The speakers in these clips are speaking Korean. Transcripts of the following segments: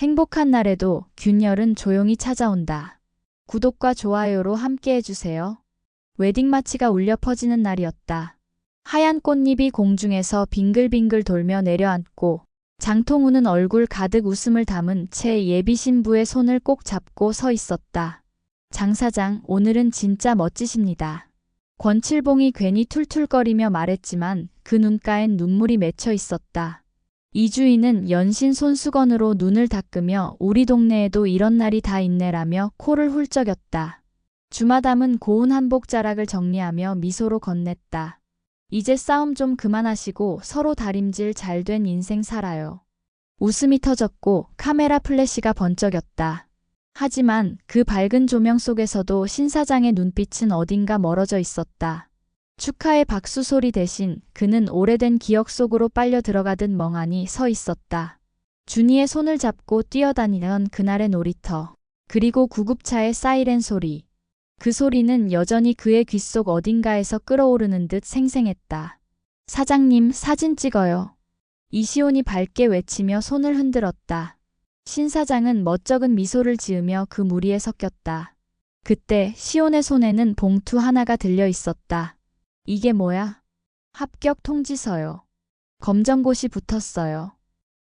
행복한 날에도 균열은 조용히 찾아온다. 구독과 좋아요로 함께 해주세요. 웨딩마치가 울려 퍼지는 날이었다. 하얀 꽃잎이 공중에서 빙글빙글 돌며 내려앉고 장통우는 얼굴 가득 웃음을 담은 채 예비 신부의 손을 꼭 잡고 서 있었다. 장 사장, 오늘은 진짜 멋지십니다. 권칠봉이 괜히 툴툴거리며 말했지만 그 눈가엔 눈물이 맺혀 있었다. 이주인은 연신 손수건으로 눈을 닦으며 우리 동네에도 이런 날이 다 있네라며 코를 훌쩍였다. 주마담은 고운 한복 자락을 정리하며 미소로 건넸다. 이제 싸움 좀 그만하시고 서로 다림질 잘된 인생 살아요. 웃음이 터졌고 카메라 플래시가 번쩍였다. 하지만 그 밝은 조명 속에서도 신 사장의 눈빛은 어딘가 멀어져 있었다. 축하의 박수 소리 대신 그는 오래된 기억 속으로 빨려 들어가듯 멍하니 서 있었다. 준이의 손을 잡고 뛰어다니던 그날의 놀이터, 그리고 구급차의 사이렌 소리. 그 소리는 여전히 그의 귓속 어딘가에서 끓어오르는 듯 생생했다. 사장님, 사진 찍어요. 이시온이 밝게 외치며 손을 흔들었다. 신 사장은 멋쩍은 미소를 지으며 그 무리에 섞였다. 그때 시온의 손에는 봉투 하나가 들려 있었다. 이게 뭐야? 합격 통지서요. 검정고시 붙었어요.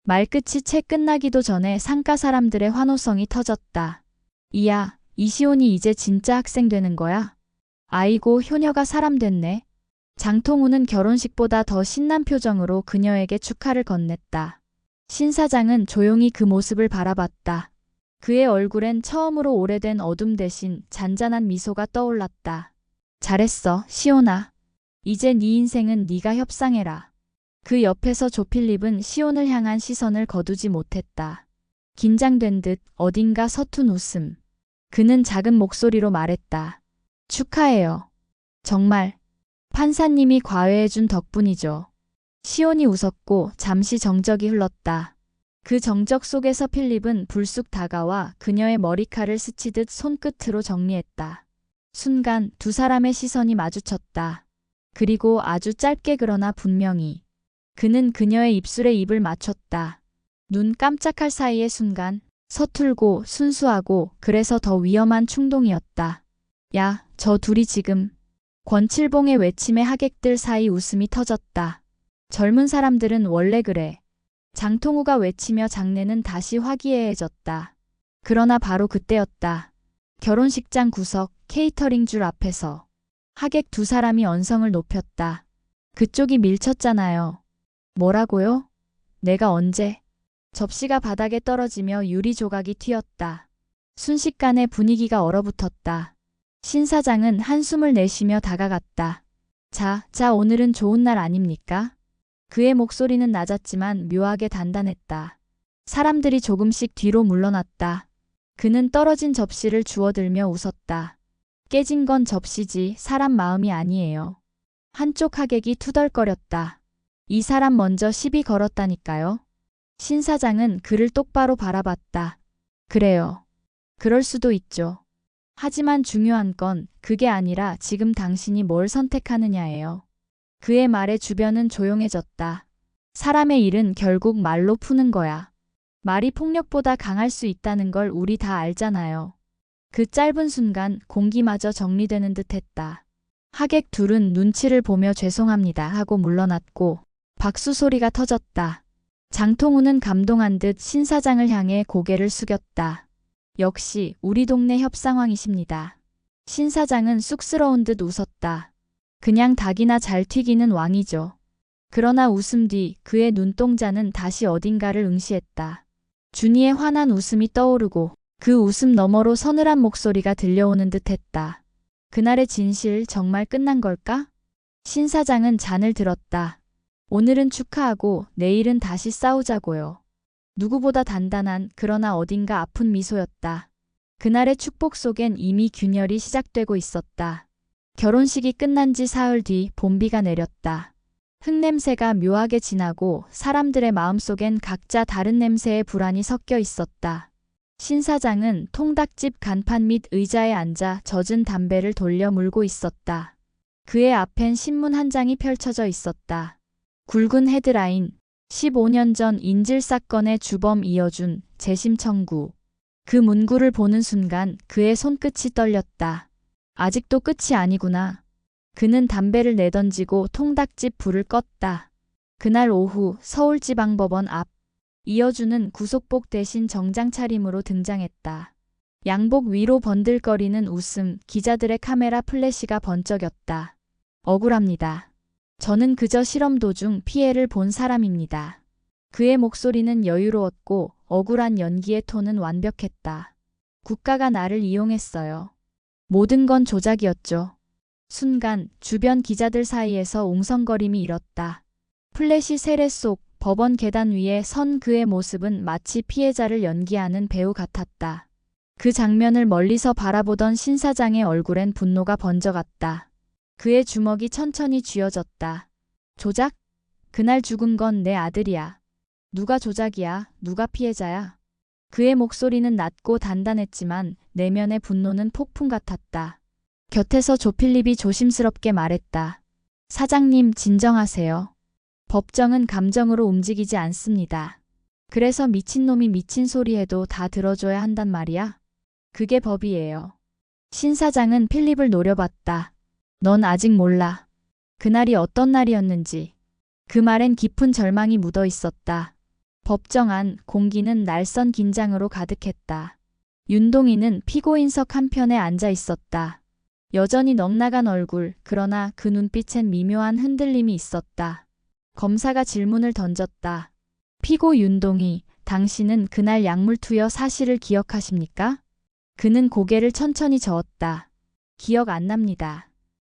말끝이 채 끝나기도 전에 상가 사람들의 환호성이 터졌다. 이야, 이시온이 이제 진짜 학생 되는 거야? 아이고, 효녀가 사람 됐네. 장통우는 결혼식보다 더 신난 표정으로 그녀에게 축하를 건넸다. 신 사장은 조용히 그 모습을 바라봤다. 그의 얼굴엔 처음으로 오래된 어둠 대신 잔잔한 미소가 떠올랐다. 잘했어, 시온아. 이제 네 인생은 네가 협상해라. 그 옆에서 조필립은 시온을 향한 시선을 거두지 못했다. 긴장된 듯 어딘가 서툰 웃음. 그는 작은 목소리로 말했다. 축하해요. 정말 판사님이 과외해준 덕분이죠. 시온이 웃었고 잠시 정적이 흘렀다. 그 정적 속에서 필립은 불쑥 다가와 그녀의 머리칼을 스치듯 손끝으로 정리했다. 순간 두 사람의 시선이 마주쳤다. 그리고 아주 짧게 그러나 분명히 그는 그녀의 입술에 입을 맞췄다. 눈 깜짝할 사이의 순간 서툴고 순수하고 그래서 더 위험한 충동이었다. 야, 저 둘이 지금. 권칠봉의 외침에 하객들 사이 웃음이 터졌다. 젊은 사람들은 원래 그래. 장통우가 외치며 장내는 다시 화기애애해졌다. 그러나 바로 그때였다. 결혼식장 구석 케이터링 줄 앞에서 하객 두 사람이 언성을 높였다. 그쪽이 밀쳤잖아요. 뭐라고요? 내가 언제? 접시가 바닥에 떨어지며 유리 조각이 튀었다. 순식간에 분위기가 얼어붙었다. 신 사장은 한숨을 내쉬며 다가갔다. 자, 오늘은 좋은 날 아닙니까? 그의 목소리는 낮았지만 묘하게 단단했다. 사람들이 조금씩 뒤로 물러났다. 그는 떨어진 접시를 주워들며 웃었다. 깨진 건 접시지 사람 마음이 아니에요. 한쪽 하객이 투덜거렸다. 이 사람 먼저 시비 걸었다니까요. 신 사장은 그를 똑바로 바라봤다. 그래요. 그럴 수도 있죠. 하지만 중요한 건 그게 아니라 지금 당신이 뭘 선택하느냐예요. 그의 말에 주변은 조용해졌다. 사람의 일은 결국 말로 푸는 거야. 말이 폭력보다 강할 수 있다는 걸 우리 다 알잖아요. 그 짧은 순간 공기마저 정리되는 듯 했다. 하객 둘은 눈치를 보며 죄송합니다 하고 물러났고 박수 소리가 터졌다. 장통우는 감동한 듯 신 사장을 향해 고개를 숙였다. 역시 우리 동네 협상왕이십니다. 신 사장은 쑥스러운 듯 웃었다. 그냥 닭이나 잘 튀기는 왕이죠. 그러나 웃음 뒤 그의 눈동자는 다시 어딘가를 응시했다. 준이의 환한 웃음이 떠오르고 그 웃음 너머로 서늘한 목소리가 들려오는 듯 했다. 그날의 진실 정말 끝난 걸까? 신 사장은 잔을 들었다. 오늘은 축하하고 내일은 다시 싸우자고요. 누구보다 단단한 그러나 어딘가 아픈 미소였다. 그날의 축복 속엔 이미 균열이 시작되고 있었다. 결혼식이 끝난 지 사흘 뒤 봄비가 내렸다. 흙냄새가 묘하게 진하고 사람들의 마음속엔 각자 다른 냄새의 불안이 섞여 있었다. 신 사장은 통닭집 간판 밑 의자에 앉아 젖은 담배를 돌려 물고 있었다. 그의 앞엔 신문 한 장이 펼쳐져 있었다. 굵은 헤드라인, 15년 전 인질 사건의 주범 이어준 재심 청구. 그 문구를 보는 순간 그의 손끝이 떨렸다. 아직도 끝이 아니구나. 그는 담배를 내던지고 통닭집 불을 껐다. 그날 오후 서울지방법원 앞. 이어준은 구속복 대신 정장 차림으로 등장했다. 양복 위로 번들거리는 웃음, 기자들의 카메라 플래시가 번쩍였다. 억울합니다. 저는 그저 실험 도중 피해를 본 사람입니다. 그의 목소리는 여유로웠고 억울한 연기의 톤은 완벽했다. 국가가 나를 이용했어요. 모든 건 조작이었죠. 순간 주변 기자들 사이에서 웅성거림이 일었다. 플래시 세례 속 법원 계단 위에 선 그의 모습은 마치 피해자를 연기하는 배우 같았다. 그 장면을 멀리서 바라보던 신 사장의 얼굴엔 분노가 번져갔다. 그의 주먹이 천천히 쥐어졌다. 조작? 그날 죽은 건 내 아들이야. 누가 조작이야? 누가 피해자야? 그의 목소리는 낮고 단단했지만 내면의 분노는 폭풍 같았다. 곁에서 조필립이 조심스럽게 말했다. 사장님, 진정하세요. 법정은 감정으로 움직이지 않습니다. 그래서 미친놈이 미친 소리 해도 다 들어줘야 한단 말이야? 그게 법이에요. 신 사장은 필립을 노려봤다. 넌 아직 몰라. 그날이 어떤 날이었는지. 그 말엔 깊은 절망이 묻어 있었다. 법정 안 공기는 날선 긴장으로 가득했다. 윤동희는 피고인석 한편에 앉아 있었다. 여전히 넉나간 얼굴, 그러나 그 눈빛엔 미묘한 흔들림이 있었다. 검사가 질문을 던졌다. 피고 윤동희, 당신은 그날 약물 투여 사실을 기억하십니까? 그는 고개를 천천히 저었다. 기억 안 납니다.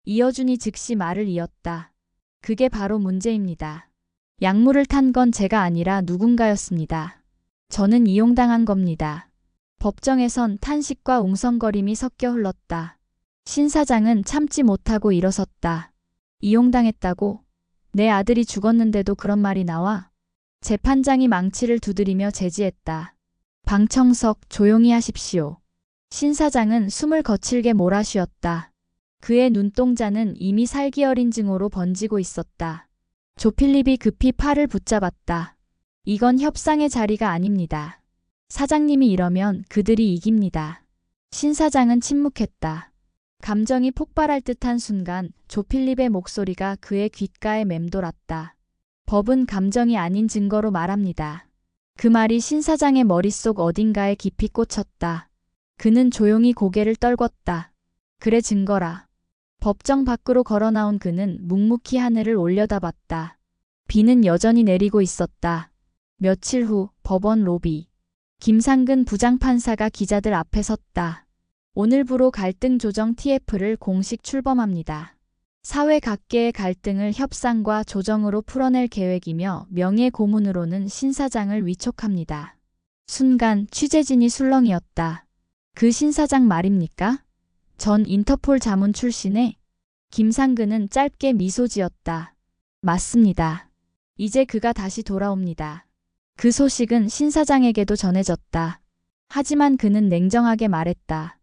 이어준이 즉시 말을 이었다. 그게 바로 문제입니다. 약물을 탄 건 제가 아니라 누군가였습니다. 저는 이용당한 겁니다. 법정에선 탄식과 웅성거림이 섞여 흘렀다. 신 사장은 참지 못하고 일어섰다. 이용당했다고? 내 아들이 죽었는데도 그런 말이 나와? 재판장이 망치를 두드리며 제지했다. 방청석 조용히 하십시오. 신 사장은 숨을 거칠게 몰아쉬었다. 그의 눈동자는 이미 살기 어린 증오로 번지고 있었다. 조필립이 급히 팔을 붙잡았다. 이건 협상의 자리가 아닙니다. 사장님이 이러면 그들이 이깁니다. 신 사장은 침묵했다. 감정이 폭발할 듯한 순간 조필립의 목소리가 그의 귓가에 맴돌았다. 법은 감정이 아닌 증거로 말합니다. 그 말이 신 사장의 머릿속 어딘가에 깊이 꽂혔다. 그는 조용히 고개를 떨궜다. 그래, 증거라. 법정 밖으로 걸어나온 그는 묵묵히 하늘을 올려다봤다. 비는 여전히 내리고 있었다. 며칠 후 법원 로비. 김상근 부장판사가 기자들 앞에 섰다. 오늘부로 갈등 조정 TF를 공식 출범합니다. 사회 각계의 갈등을 협상과 조정으로 풀어낼 계획이며 명예 고문으로는 신 사장을 위촉합니다. 순간 취재진이 술렁이었다. 그 신 사장 말입니까? 전 인터폴 자문 출신의 김상근은 짧게 미소 지었다. 맞습니다. 이제 그가 다시 돌아옵니다. 그 소식은 신 사장에게도 전해졌다. 하지만 그는 냉정하게 말했다.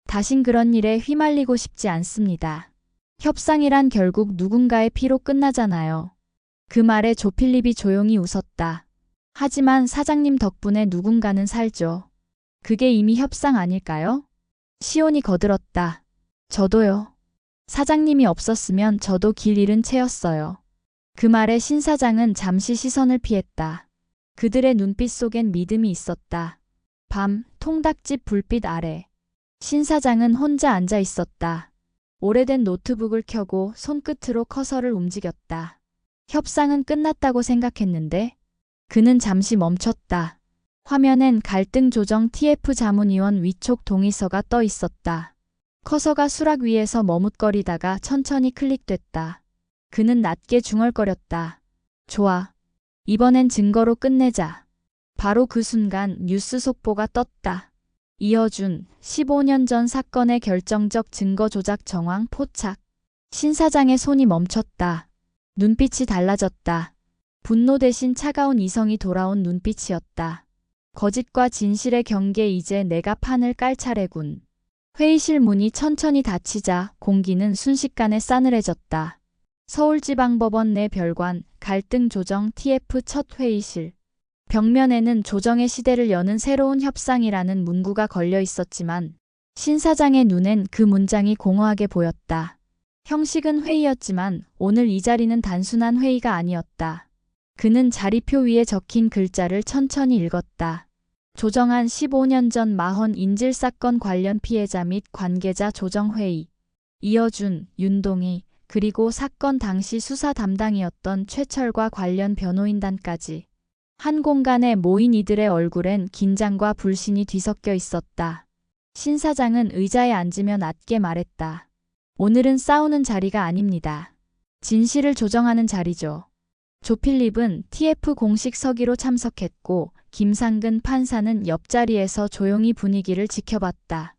다신 그런 일에 휘말리고 싶지 않습니다. 협상이란 결국 누군가의 피로 끝나잖아요. 그 말에 조필립이 조용히 웃었다. 하지만 사장님 덕분에 누군가는 살죠. 그게 이미 협상 아닐까요? 시온이 거들었다. 저도요. 사장님이 없었으면 저도 길 잃은 채였어요. 그 말에 신 사장은 잠시 시선을 피했다. 그들의 눈빛 속엔 믿음이 있었다. 밤, 통닭집 불빛 아래. 신 사장은 혼자 앉아 있었다. 오래된 노트북을 켜고 손끝으로 커서를 움직였다. 협상은 끝났다고 생각했는데 그는 잠시 멈췄다. 화면엔 갈등 조정 TF 자문위원 위촉 동의서가 떠 있었다. 커서가 수락 위에서 머뭇거리다가 천천히 클릭됐다. 그는 낮게 중얼거렸다. 좋아. 이번엔 증거로 끝내자. 바로 그 순간 뉴스 속보가 떴다. 이어준 15년 전 사건의 결정적 증거 조작 정황 포착. 신 사장의 손이 멈췄다. 눈빛이 달라졌다. 분노 대신 차가운 이성이 돌아온 눈빛이었다. 거짓과 진실의 경계, 이제 내가 판을 깔 차례군. 회의실 문이 천천히 닫히자 공기는 순식간에 싸늘해졌다. 서울지방법원 내 별관, 갈등 조정 TF 첫 회의실. 벽면에는 조정의 시대를 여는 새로운 협상이라는 문구가 걸려 있었지만 신 사장의 눈엔 그 문장이 공허하게 보였다. 형식은 회의였지만 오늘 이 자리는 단순한 회의가 아니었다. 그는 자리표 위에 적힌 글자를 천천히 읽었다. 조정안 15년 전 마헌 인질 사건 관련 피해자 및 관계자 조정회의. 이어준, 윤동희, 그리고 사건 당시 수사 담당이었던 최철과 관련 변호인단까지. 한 공간에 모인 이들의 얼굴엔 긴장과 불신이 뒤섞여 있었다. 신 사장은 의자에 앉으며 낮게 말했다. 오늘은 싸우는 자리가 아닙니다. 진실을 조정하는 자리죠. 조필립은 TF 공식 서기로 참석했고 김상근 판사는 옆자리에서 조용히 분위기를 지켜봤다.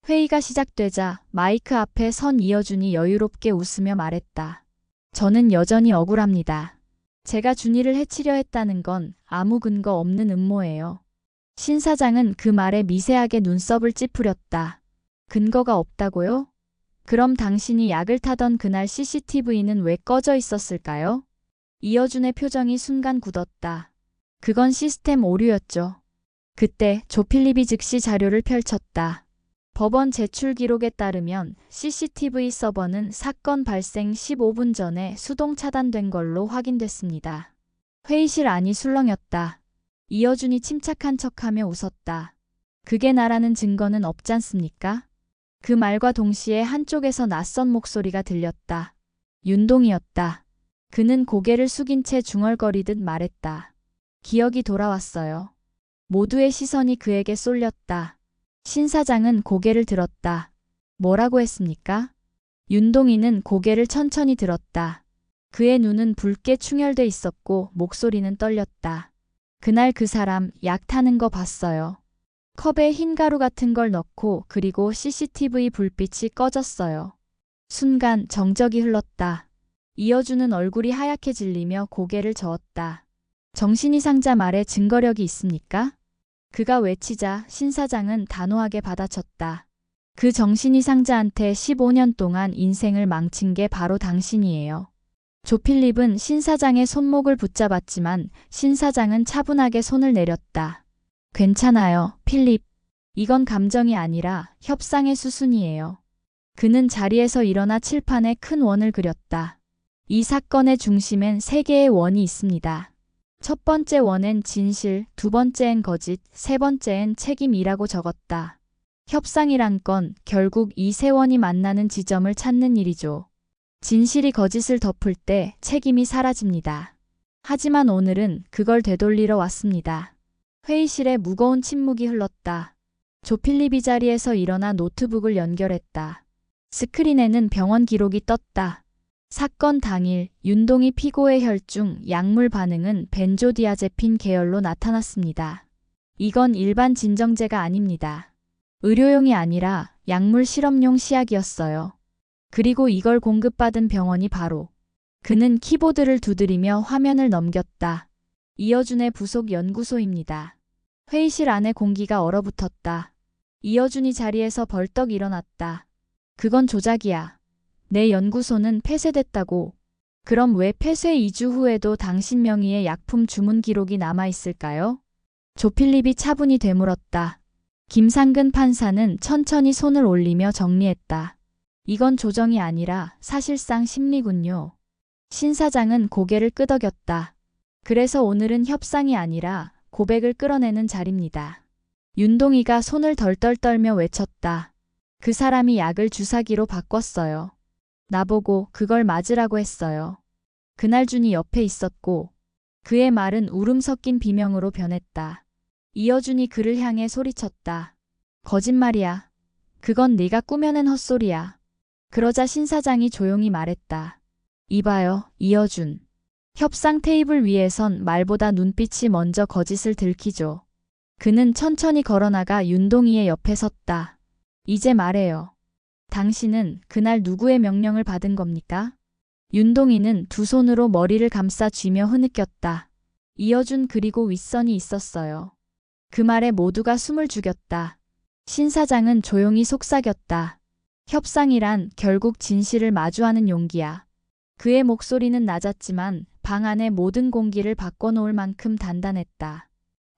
회의가 시작되자 마이크 앞에 선 이어준이 여유롭게 웃으며 말했다. 저는 여전히 억울합니다. 제가 준이를 해치려 했다는 건 아무 근거 없는 음모예요. 신 사장은 그 말에 미세하게 눈썹을 찌푸렸다. 근거가 없다고요? 그럼 당신이 약을 타던 그날 CCTV는 왜 꺼져 있었을까요? 이어준의 표정이 순간 굳었다. 그건 시스템 오류였죠. 그때 조필립이 즉시 자료를 펼쳤다. 법원 제출 기록에 따르면 CCTV 서버는 사건 발생 15분 전에 수동 차단된 걸로 확인됐습니다. 회의실 안이 술렁였다. 이어준이 침착한 척하며 웃었다. 그게 나라는 증거는 없잖습니까? 그 말과 동시에 한쪽에서 낯선 목소리가 들렸다. 윤동이었다. 그는 고개를 숙인 채 중얼거리듯 말했다. 기억이 돌아왔어요. 모두의 시선이 그에게 쏠렸다. 신 사장은 고개를 들었다. 뭐라고 했습니까? 윤동희는 고개를 천천히 들었다. 그의 눈은 붉게 충혈돼 있었고 목소리는 떨렸다. 그날 그 사람 약 타는 거 봤어요. 컵에 흰 가루 같은 걸 넣고 그리고 CCTV 불빛이 꺼졌어요. 순간 정적이 흘렀다. 이어주는 얼굴이 하얗게 질리며 고개를 저었다. 정신이상자 말에 증거력이 있습니까? 그가 외치자 신 사장은 단호하게 받아쳤다. 그 정신이상자한테 15년 동안 인생을 망친 게 바로 당신이에요. 조필립은 신 사장의 손목을 붙잡았지만 신 사장은 차분하게 손을 내렸다. 괜찮아요, 필립. 이건 감정이 아니라 협상의 수순이에요. 그는 자리에서 일어나 칠판에 큰 원을 그렸다. 이 사건의 중심엔 세 개의 원이 있습니다. 첫 번째 원엔 진실, 두 번째엔 거짓, 세 번째엔 책임이라고 적었다. 협상이란 건 결국 이 세 원이 만나는 지점을 찾는 일이죠. 진실이 거짓을 덮을 때 책임이 사라집니다. 하지만 오늘은 그걸 되돌리러 왔습니다. 회의실에 무거운 침묵이 흘렀다. 조필립이 자리에서 일어나 노트북을 연결했다. 스크린에는 병원 기록이 떴다. 사건 당일 윤동희 피고의 혈중 약물 반응은 벤조디아제핀 계열로 나타났습니다. 이건 일반 진정제가 아닙니다. 의료용이 아니라 약물 실험용 시약이었어요. 그리고 이걸 공급받은 병원이 바로. 그는 키보드를 두드리며 화면을 넘겼다. 이어준의 부속 연구소입니다. 회의실 안의 공기가 얼어붙었다. 이어준이 자리에서 벌떡 일어났다. 그건 조작이야. 내 연구소는 폐쇄됐다고. 그럼 왜 폐쇄 2주 후에도 당신 명의의 약품 주문 기록이 남아있을까요? 조필립이 차분히 되물었다. 김상근 판사는 천천히 손을 올리며 정리했다. 이건 조정이 아니라 사실상 심리군요. 신 사장은 고개를 끄덕였다. 그래서 오늘은 협상이 아니라 고백을 끌어내는 자리입니다. 윤동희가 손을 덜덜 떨며 외쳤다. 그 사람이 약을 주사기로 바꿨어요. 나보고 그걸 맞으라고 했어요. 그날 준이 옆에 있었고 그의 말은 울음 섞인 비명으로 변했다. 이어준이 그를 향해 소리쳤다. 거짓말이야. 그건 네가 꾸며낸 헛소리야. 그러자 신 사장이 조용히 말했다. 이봐요, 이어준. 협상 테이블 위에선 말보다 눈빛이 먼저 거짓을 들키죠. 그는 천천히 걸어나가 윤동희의 옆에 섰다. 이제 말해요. 당신은 그날 누구의 명령을 받은 겁니까? 윤동희는 두 손으로 머리를 감싸 쥐며 흐느꼈다. 이어준 그리고 윗선이 있었어요. 그 말에 모두가 숨을 죽였다. 신 사장은 조용히 속삭였다. 협상이란 결국 진실을 마주하는 용기야. 그의 목소리는 낮았지만 방 안의 모든 공기를 바꿔놓을 만큼 단단했다.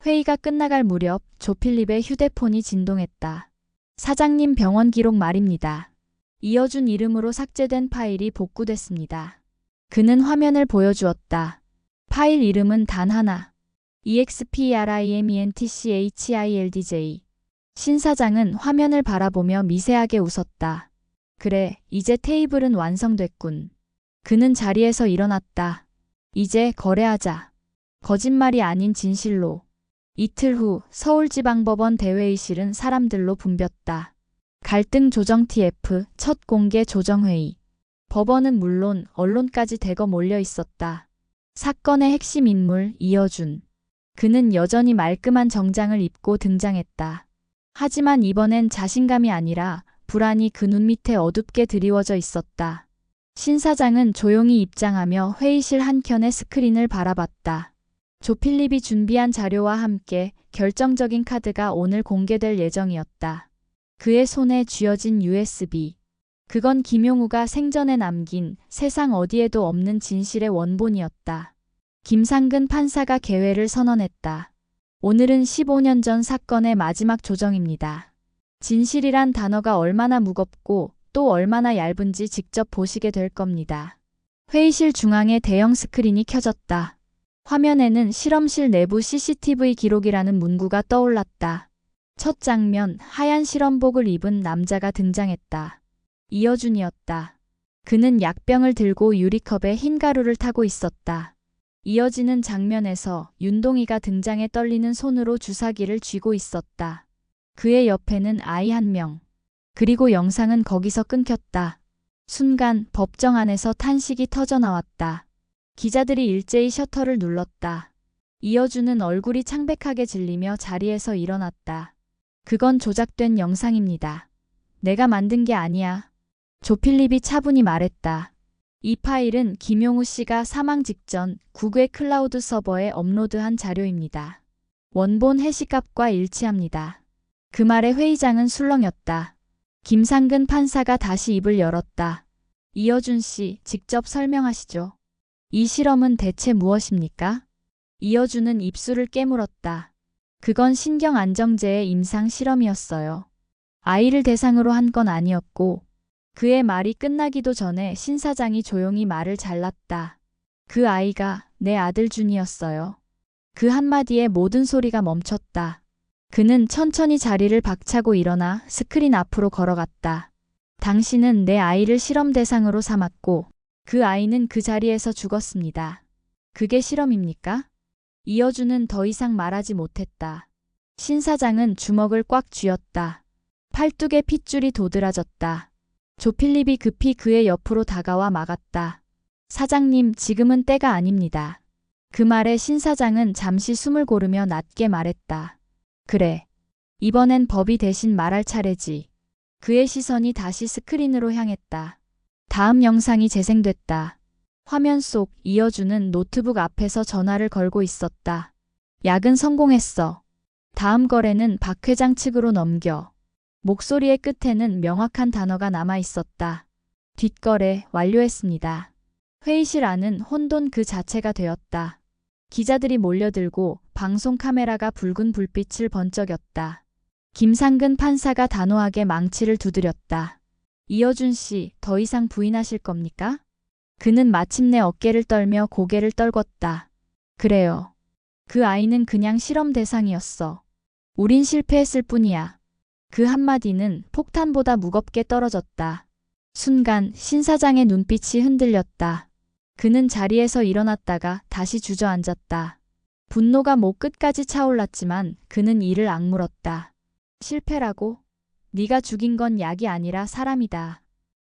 회의가 끝나갈 무렵 조필립의 휴대폰이 진동했다. 사장님 병원 기록 말입니다. 이어준 이름으로 삭제된 파일이 복구됐습니다. 그는 화면을 보여주었다. 파일 이름은 단 하나. EXPRIMENTCHILDJ. 신 사장은 화면을 바라보며 미세하게 웃었다. 그래, 이제 테이블은 완성됐군. 그는 자리에서 일어났다. 이제 거래하자. 거짓말이 아닌 진실로. 이틀 후 서울지방법원 대회의실은 사람들로 붐볐다. 갈등 조정 TF 첫 공개 조정회의. 법원은 물론 언론까지 대거 몰려 있었다. 사건의 핵심 인물 이어준. 그는 여전히 말끔한 정장을 입고 등장했다. 하지만 이번엔 자신감이 아니라 불안이 그 눈 밑에 어둡게 드리워져 있었다. 신 사장은 조용히 입장하며 회의실 한켠의 스크린을 바라봤다. 조필립이 준비한 자료와 함께 결정적인 카드가 오늘 공개될 예정이었다. 그의 손에 쥐어진 USB. 그건 김용우가 생전에 남긴 세상 어디에도 없는 진실의 원본이었다. 김상근 판사가 개회를 선언했다. 오늘은 15년 전 사건의 마지막 조정입니다. 진실이란 단어가 얼마나 무겁고 또 얼마나 얇은지 직접 보시게 될 겁니다. 회의실 중앙에 대형 스크린이 켜졌다. 화면에는 실험실 내부 CCTV 기록이라는 문구가 떠올랐다. 첫 장면, 하얀 실험복을 입은 남자가 등장했다. 이어준이었다. 그는 약병을 들고 유리컵에 흰 가루를 타고 있었다. 이어지는 장면에서 윤동이가 등장해 떨리는 손으로 주사기를 쥐고 있었다. 그의 옆에는 아이 한 명. 그리고 영상은 거기서 끊겼다. 순간 법정 안에서 탄식이 터져나왔다. 기자들이 일제히 셔터를 눌렀다. 이어준은 얼굴이 창백하게 질리며 자리에서 일어났다. 그건 조작된 영상입니다. 내가 만든 게 아니야. 조필립이 차분히 말했다. 이 파일은 김용우 씨가 사망 직전 구글 클라우드 서버에 업로드한 자료입니다. 원본 해시값과 일치합니다. 그 말에 회의장은 술렁였다. 김상근 판사가 다시 입을 열었다. 이어준 씨, 직접 설명하시죠. 이 실험은 대체 무엇입니까? 이어준은 입술을 깨물었다. 그건 신경안정제의 임상 실험이었어요. 아이를 대상으로 한 건 아니었고, 그의 말이 끝나기도 전에 신 사장이 조용히 말을 잘랐다. 그 아이가 내 아들 준이었어요. 그 한마디에 모든 소리가 멈췄다. 그는 천천히 자리를 박차고 일어나 스크린 앞으로 걸어갔다. 당신은 내 아이를 실험 대상으로 삼았고 그 아이는 그 자리에서 죽었습니다. 그게 실험입니까? 이어준은 더 이상 말하지 못했다. 신 사장은 주먹을 꽉 쥐었다. 팔뚝에 핏줄이 도드라졌다. 조필립이 급히 그의 옆으로 다가와 막았다. 사장님, 지금은 때가 아닙니다. 그 말에 신 사장은 잠시 숨을 고르며 낮게 말했다. 그래. 이번엔 법이 대신 말할 차례지. 그의 시선이 다시 스크린으로 향했다. 다음 영상이 재생됐다. 화면 속 이어준은 노트북 앞에서 전화를 걸고 있었다. 약은 성공했어. 다음 거래는 박 회장 측으로 넘겨. 목소리의 끝에는 명확한 단어가 남아 있었다. 뒷거래 완료했습니다. 회의실 안은 혼돈 그 자체가 되었다. 기자들이 몰려들고 방송 카메라가 붉은 불빛을 번쩍였다. 김상근 판사가 단호하게 망치를 두드렸다. 이어준 씨, 더 이상 부인하실 겁니까? 그는 마침내 어깨를 떨며 고개를 떨궜다. 그래요. 그 아이는 그냥 실험 대상이었어. 우린 실패했을 뿐이야. 그 한마디는 폭탄보다 무겁게 떨어졌다. 순간 신 사장의 눈빛이 흔들렸다. 그는 자리에서 일어났다가 다시 주저앉았다. 분노가 목 끝까지 차올랐지만 그는 이를 악물었다. 실패라고? 네가 죽인 건 약이 아니라 사람이다.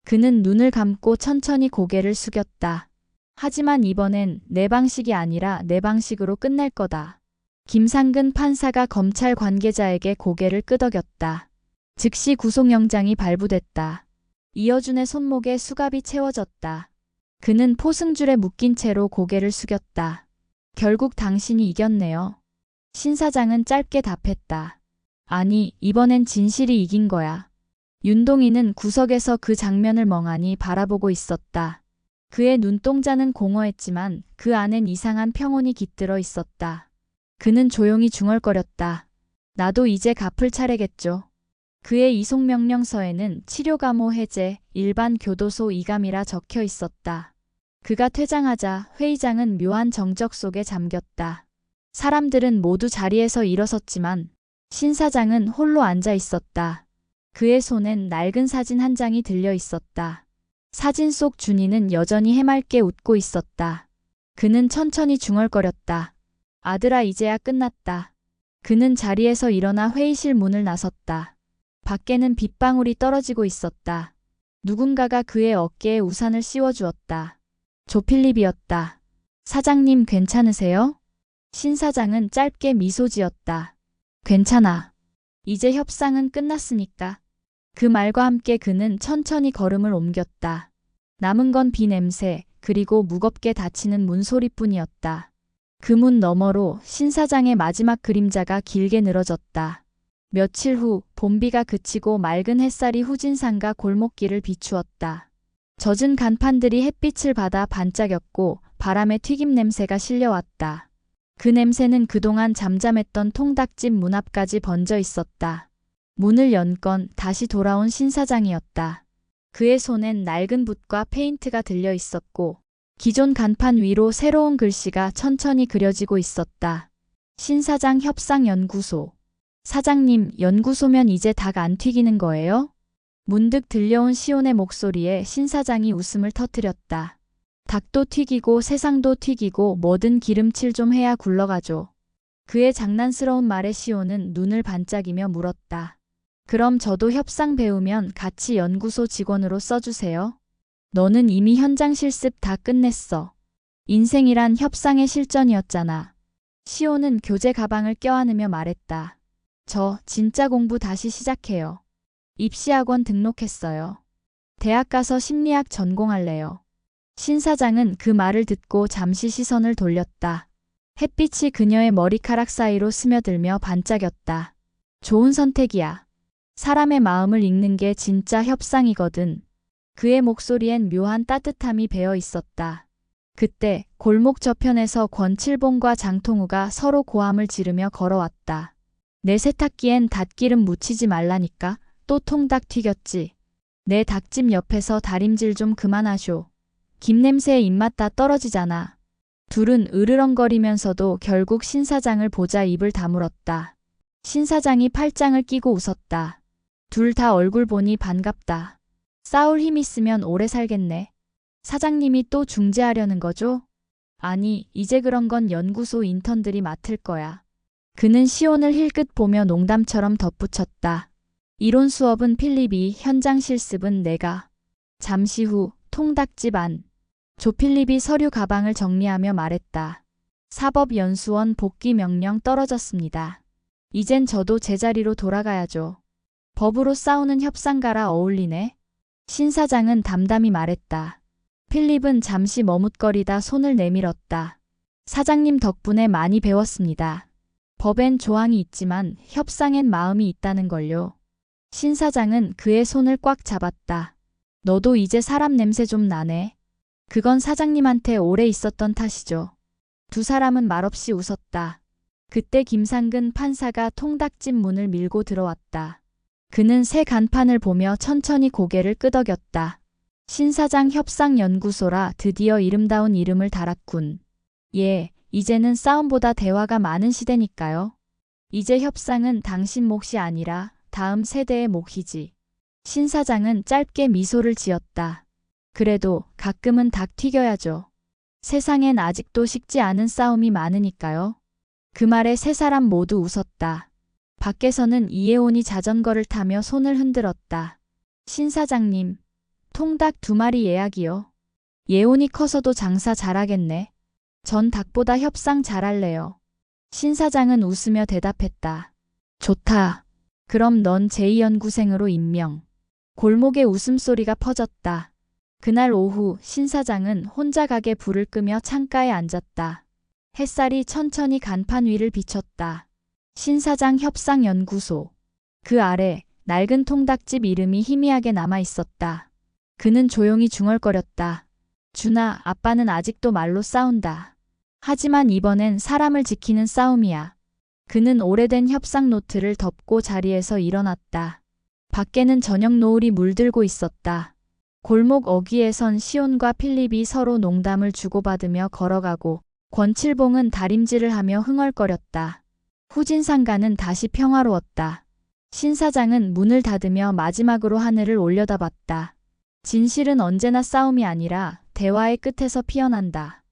그는 눈을 감고 천천히 고개를 숙였다. 하지만 이번엔 내 방식이 아니라 내 방식으로 끝낼 거다. 김상근 판사가 검찰 관계자에게 고개를 끄덕였다. 즉시 구속영장이 발부됐다. 이어준의 손목에 수갑이 채워졌다. 그는 포승줄에 묶인 채로 고개를 숙였다. 결국 당신이 이겼네요. 신 사장은 짧게 답했다. 아니, 이번엔 진실이 이긴 거야. 윤동이는 구석에서 그 장면을 멍하니 바라보고 있었다. 그의 눈동자는 공허했지만 그 안엔 이상한 평온이 깃들어 있었다. 그는 조용히 중얼거렸다. 나도 이제 갚을 차례겠죠. 그의 이송명령서에는 치료감호 해제, 일반 교도소 이감이라 적혀 있었다. 그가 퇴장하자 회의장은 묘한 정적 속에 잠겼다. 사람들은 모두 자리에서 일어섰지만 신 사장은 홀로 앉아 있었다. 그의 손엔 낡은 사진 한 장이 들려 있었다. 사진 속 준이는 여전히 해맑게 웃고 있었다. 그는 천천히 중얼거렸다. 아들아, 이제야 끝났다. 그는 자리에서 일어나 회의실 문을 나섰다. 밖에는 빗방울이 떨어지고 있었다. 누군가가 그의 어깨에 우산을 씌워주었다. 조필립이었다. 사장님 괜찮으세요? 신 사장은 짧게 미소 지었다. 괜찮아. 이제 협상은 끝났으니까. 그 말과 함께 그는 천천히 걸음을 옮겼다. 남은 건 비 냄새, 그리고 무겁게 닫히는 문소리뿐이었다. 그 문 너머로 신 사장의 마지막 그림자가 길게 늘어졌다. 며칠 후 봄비가 그치고 맑은 햇살이 후진산과 골목길을 비추었다. 젖은 간판들이 햇빛을 받아 반짝였고 바람에 튀김 냄새가 실려왔다. 그 냄새는 그동안 잠잠했던 통닭집 문 앞까지 번져 있었다. 문을 연 건 다시 돌아온 신 사장이었다. 그의 손엔 낡은 붓과 페인트가 들려 있었고 기존 간판 위로 새로운 글씨가 천천히 그려지고 있었다. 신 사장 협상연구소. 사장님, 연구소면 이제 닭 안 튀기는 거예요? 문득 들려온 시온의 목소리에 신 사장이 웃음을 터뜨렸다. 닭도 튀기고 세상도 튀기고 뭐든 기름칠 좀 해야 굴러가죠. 그의 장난스러운 말에 시온은 눈을 반짝이며 물었다. 그럼 저도 협상 배우면 같이 연구소 직원으로 써주세요. 너는 이미 현장 실습 다 끝냈어. 인생이란 협상의 실전이었잖아. 시온은 교재 가방을 껴안으며 말했다. 저 진짜 공부 다시 시작해요. 입시학원 등록했어요. 대학 가서 심리학 전공할래요. 신 사장은 그 말을 듣고 잠시 시선을 돌렸다. 햇빛이 그녀의 머리카락 사이로 스며들며 반짝였다. 좋은 선택이야. 사람의 마음을 읽는 게 진짜 협상이거든. 그의 목소리엔 묘한 따뜻함이 배어 있었다. 그때 골목 저편에서 권칠봉과 장통우가 서로 고함을 지르며 걸어왔다. 내 세탁기엔 닷기름 묻히지 말라니까. 또 통닭 튀겼지. 내 닭집 옆에서 다림질 좀 그만하쇼. 김냄새에 입맛 다 떨어지잖아. 둘은 으르렁거리면서도 결국 신 사장을 보자 입을 다물었다. 신 사장이 팔짱을 끼고 웃었다. 둘 다 얼굴 보니 반갑다. 싸울 힘 있으면 오래 살겠네. 사장님이 또 중재하려는 거죠? 아니, 이제 그런 건 연구소 인턴들이 맡을 거야. 그는 시온을 힐끗 보며 농담처럼 덧붙였다. 이론 수업은 필립이, 현장 실습은 내가. 잠시 후 통닭집 안. 조필립이 서류 가방을 정리하며 말했다. 사법연수원 복귀 명령 떨어졌습니다. 이젠 저도 제자리로 돌아가야죠. 법으로 싸우는 협상가라 어울리네. 신 사장은 담담히 말했다. 필립은 잠시 머뭇거리다 손을 내밀었다. 사장님 덕분에 많이 배웠습니다. 법엔 조항이 있지만 협상엔 마음이 있다는 걸요. 신 사장은 그의 손을 꽉 잡았다. 너도 이제 사람 냄새 좀 나네. 그건 사장님한테 오래 있었던 탓이죠. 두 사람은 말없이 웃었다. 그때 김상근 판사가 통닭집 문을 밀고 들어왔다. 그는 새 간판을 보며 천천히 고개를 끄덕였다. 신 사장 협상연구소라 드디어 이름다운 이름을 달았군. 예, 이제는 싸움보다 대화가 많은 시대니까요. 이제 협상은 당신 몫이 아니라 다음 세대의 몫이지. 신 사장은 짧게 미소를 지었다. 그래도 가끔은 닭 튀겨야죠. 세상엔 아직도 식지 않은 싸움이 많으니까요. 그 말에 세 사람 모두 웃었다. 밖에서는 이혜원이 자전거를 타며 손을 흔들었다. 신 사장님, 통닭 2마리 예약이요. 예원이 커서도 장사 잘하겠네. 전 닭보다 협상 잘할래요. 신 사장은 웃으며 대답했다. 좋다. 그럼 넌 제2연구생으로 임명. 골목에 웃음소리가 퍼졌다. 그날 오후 신 사장은 혼자 가게 불을 끄며 창가에 앉았다. 햇살이 천천히 간판 위를 비쳤다. 신 사장 협상연구소. 그 아래 낡은 통닭집 이름이 희미하게 남아 있었다. 그는 조용히 중얼거렸다. 준아, 아빠는 아직도 말로 싸운다. 하지만 이번엔 사람을 지키는 싸움이야. 그는 오래된 협상 노트를 덮고 자리에서 일어났다. 밖에는 저녁 노을이 물들고 있었다. 골목 어귀에선 시온과 필립이 서로 농담을 주고받으며 걸어가고 권칠봉은 다림질을 하며 흥얼거렸다. 후진상가는 다시 평화로웠다. 신 사장은 문을 닫으며 마지막으로 하늘을 올려다봤다. 진실은 언제나 싸움이 아니라 대화의 끝에서 피어난다.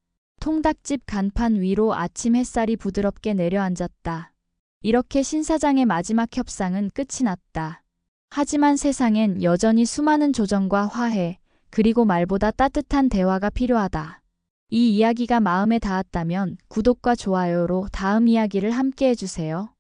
통닭집 간판 위로 아침 햇살이 부드럽게 내려앉았다. 이렇게 신 사장의 마지막 협상은 끝이 났다. 하지만 세상엔 여전히 수많은 조정과 화해, 그리고 말보다 따뜻한 대화가 필요하다. 이 이야기가 마음에 닿았다면 구독과 좋아요로 다음 이야기를 함께 해주세요.